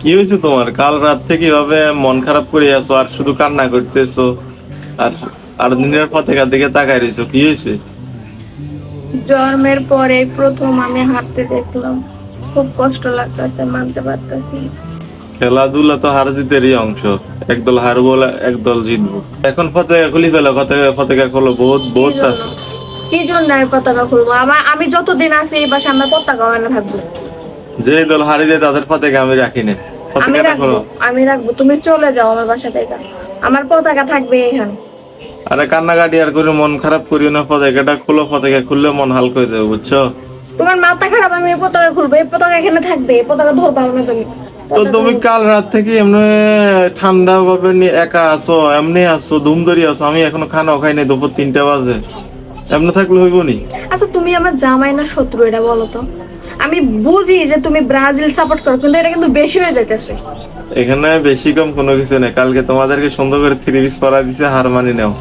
কি হয়েছে তোমার? কাল রাত থেকে এভাবে মন খারাপ করে আছো আর শুধু কান্না করতেছো, আর দিনের পতাকার দিকে তাকায় রয়েছো, কি হয়েছে? জন্মের পরে প্রথম আমি হাঁটতে দেখলাম, খুব কষ্ট লাগতেছে, মানতে পারতেছি না। খেলাধুলা তো হার জিতেরই অংশ। একদল হারবো, একদল জিতবো। এখন পতাকা খুলি ফেলো, পতাকা খোলো, বহুত কি বহুত জন্য? আছে। কি জন্য আমি পতাকা খুলবো? আমি যতদিন আছি এই বাসায় আমার পতাকা এনে থাকবো। যে দল হারি যায় তাদের পতাকা আমি রাখি না। আমি পতাকাটা রাখবো, খোলো। আমি রাখবো, তুমি চলে যাও আমার বাসা থেকে, আমার পতাকা থাকবে এখানে। আরে কান্নাকাটি আর করে মন খারাপ করিও না, পতাকাটা খোলো। পতাকা খুললে মন হালকা হয়ে যাবে, বুঝছো? তোমার মাথা খারাপ? আমি এই পতাকা খুলবো? এই পতাকা এখানে থাকবে, এই পতাকা ধরবা না তুমি। তো পতাকা তুমি কাল রাত থেকে এমনি ঠান্ডা ভাবে একা আছো, এমনি আছো, ধুম ধরি আছো। আমি এখনো খানাও খাই নাই, দুপুর 3টা বাজে। এমনি থাকলে হইব নি? আচ্ছা, তুমি আমার জামাই না শত্রু এটা বলো তো? আমি বুঝি যে তুমি ব্রাজিল সাপোর্ট করো, কিন্তু এটা কিন্তু বেশি হয়ে যাইতেছে। এখানে বেশি কম কোনো কিছু নেই। কালকে তোমাদেরকে সুন্দর করে 3 পিস পরা দিছে, হার মানি নাও।